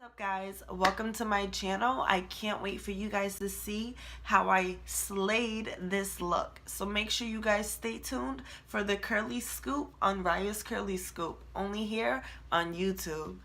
What's up guys, welcome to my channel. I can't wait for you guys to see how I slayed this look, so make sure you guys stay tuned for the curly scoop on Raya's Curly Scoop, only here on YouTube.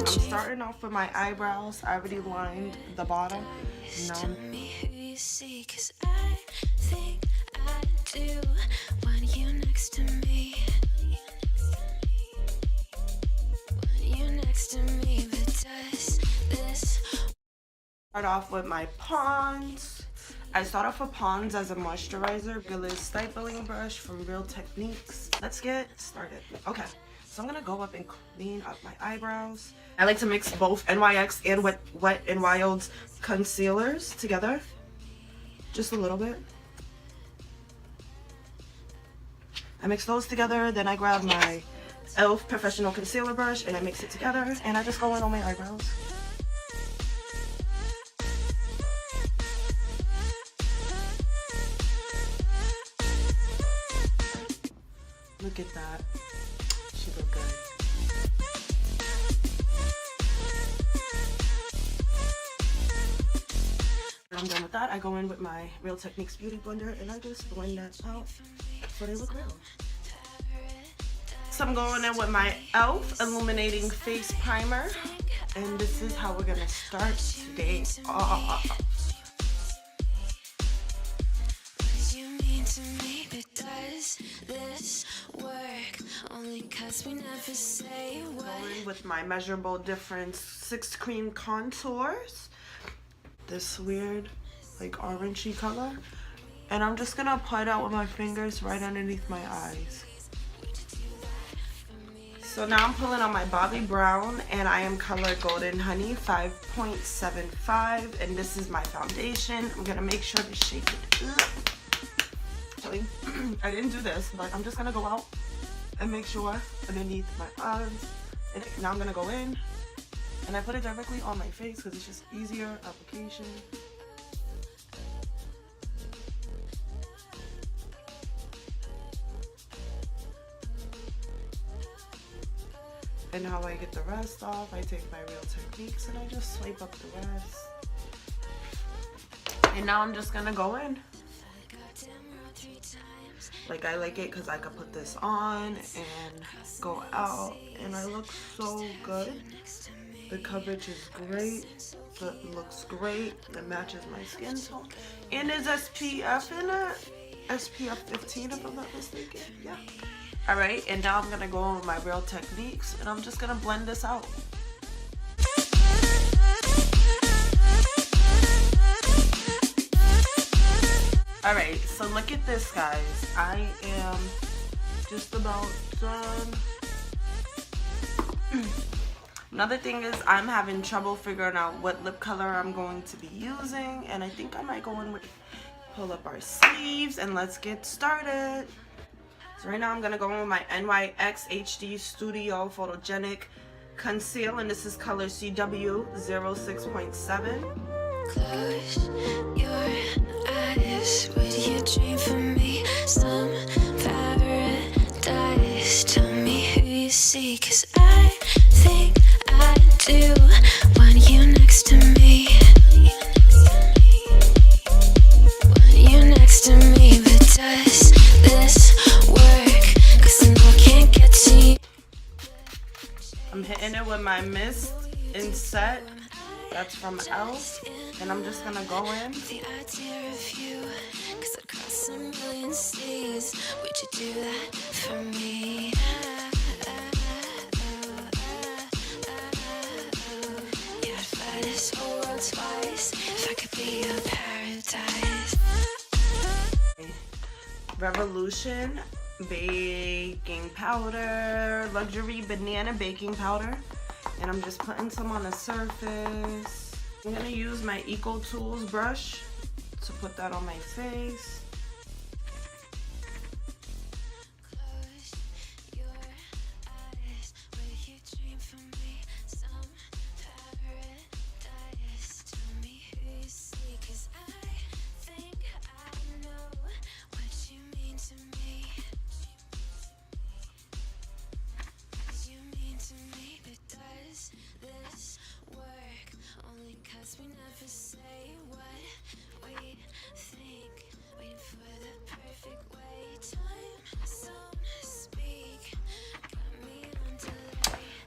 Starting off with my eyebrows. I already lined the bottom. Start off with my Pond's. I start off with Pond's as a moisturizer. Regular stippling brush from Real Techniques. Let's get started. Okay. So I'm gonna go up and clean up my eyebrows. I like to mix both NYX and Wet n Wild's concealers together. Just a little bit. I mix those together, then I grab my e.l.f. professional concealer brush and I mix it together and I just go in on my eyebrows. Look at that. She look good. When I'm done with that, I go in with my Real Techniques Beauty Blender and I just blend that out so they look real. So I'm going in with my e.l.f. Illuminating Face Primer, and this is how we're gonna start today off. Going with my Measurable Difference 6 Cream Contours, this weird like orangey color, and I'm just gonna apply that with my fingers right underneath my eyes. So now I'm pulling on my Bobbi Brown and I am color Golden Honey 5.75, and this is my foundation. I'm gonna make sure to shake it up. I didn't do this, but I'm just gonna go out and make sure underneath my eyes. And now I'm gonna go in and I put it directly on my face because it's just easier application. And how I get the rest off, I take my Real Techniques and I just swipe up the rest. And now I'm just gonna go in. Like, I like it because I could put this on and go out and I look so good. The coverage is great. It looks great. It matches my skin tone. And there's SPF in it. SPF 15 if I'm not mistaken. Yeah. Alright, and now I'm going to go on with my Real Techniques and I'm just going to blend this out. Alright, so look at this guys. I am just about done. Another thing is I'm having trouble figuring out what lip color I'm going to be using, and I think I might go in with, pull up our sleeves and let's get started. So right now I'm going to go in with my NYX HD Studio Photogenic Conceal, and this is color CW 06.7. Close your eyes. Would you dream for me some paradise? Tell me who you see, 'cause I think I do want you next to me. Want you next to me, but does this work? 'Cause I know I can't get to you. I'm hitting it with my Mist and Set. That's from e.l.f. and I'm just gonna go in. The idea of you, 'cause across a million seas, would you do that for me? Yeah, I'd fly this whole world twice if I could be your paradise. Revolution baking powder, luxury banana baking powder. And I'm just putting some on the surface. I'm gonna use my Eco Tools brush to put that on my face. Close your eyes, will you dream for me some paradise? Tell me who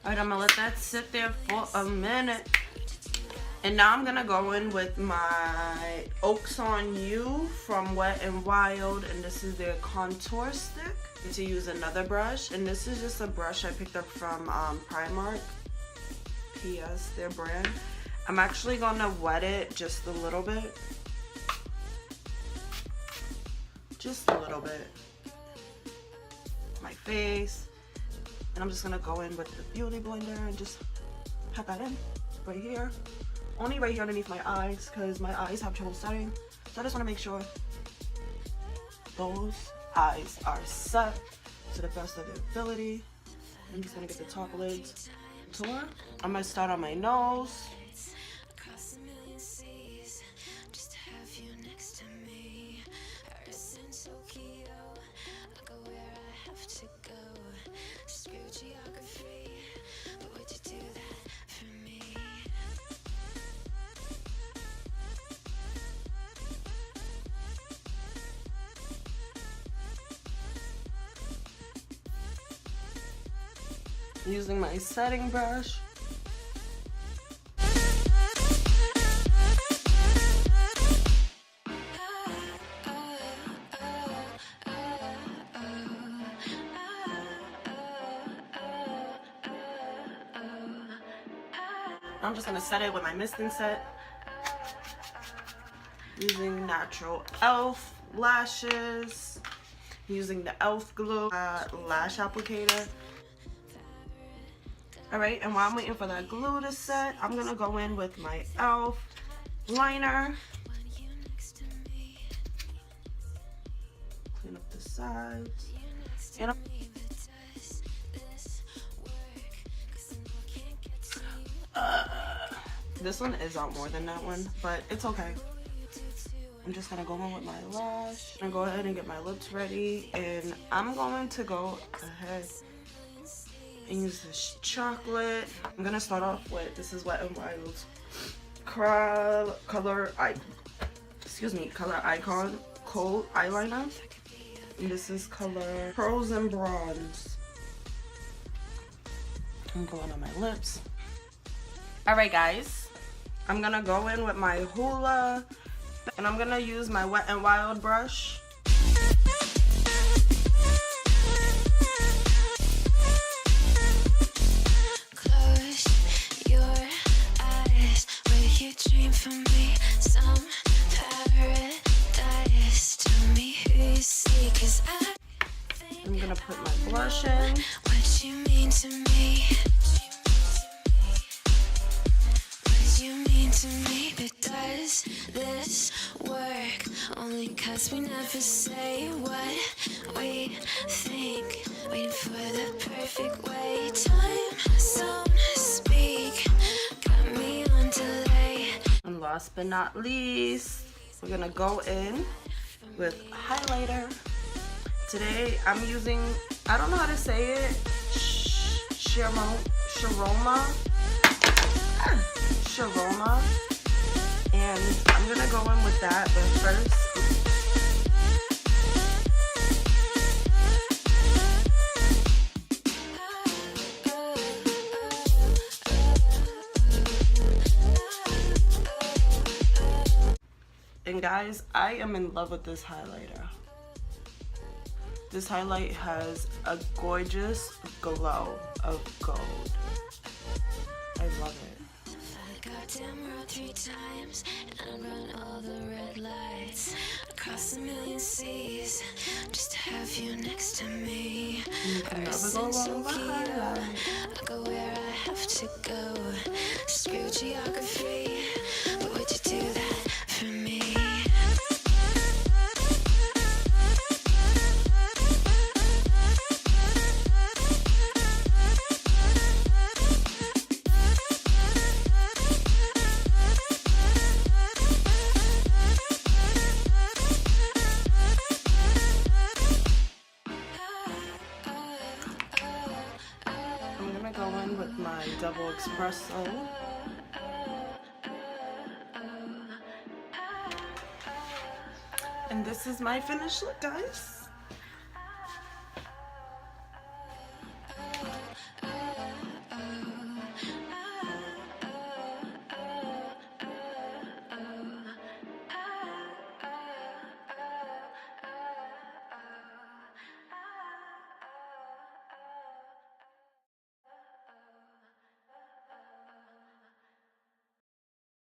Alright, I'm gonna let that sit there for a minute. And now I'm gonna go in with my Oaks on You from Wet n Wild, and this is their contour stick. To use another brush, and this is just a brush I picked up from Primark. PS, their brand. I'm actually gonna wet it just a little bit. Just a little bit. My face. And I'm just gonna go in with the Beauty Blender and just pat that in right here. Only right here underneath my eyes because my eyes have trouble setting. So I just want to make sure those eyes are set to the best of their ability. I'm just gonna get the top lids. I'm gonna start on my nose. Using my setting brush. I'm just gonna set it with my misting set. Using natural e.l.f. lashes. Using the e.l.f. glue lash applicator. Alright, and while I'm waiting for that glue to set, I'm gonna go in with my e.l.f. liner. Clean up the sides. And this one is out more than that one, but it's okay. I'm just gonna go in with my lash. I'm gonna go ahead and get my lips ready, and I'm going to go ahead and use this chocolate. I'm gonna start off with, this is Wet n Wild's color icon cold eyeliner, and this is color Pearls and Bronze. I'm going on my lips. Alright guys, I'm gonna go in with my Hoola, and I'm gonna use my Wet n Wild brush. I'm gonna put my blush in. What you mean to me? What you mean to me? But does this work? Only 'cause we never say what we think. Waiting for the perfect way. Time zone speak. Got me on delay. And last but not least, we're gonna go in with highlighter. Today I'm using, I don't know how to say it, Sharoma, and I'm gonna go in with that, but first, and guys, I am in love with this highlighter. This highlight has a gorgeous glow of gold. I love it. Goddamn road 3 times and run all the red lights across a million seas just to have you next to me. I go where I have to go. Screw geography, but would you do that for me? With my double espresso. And this is my finished look, guys.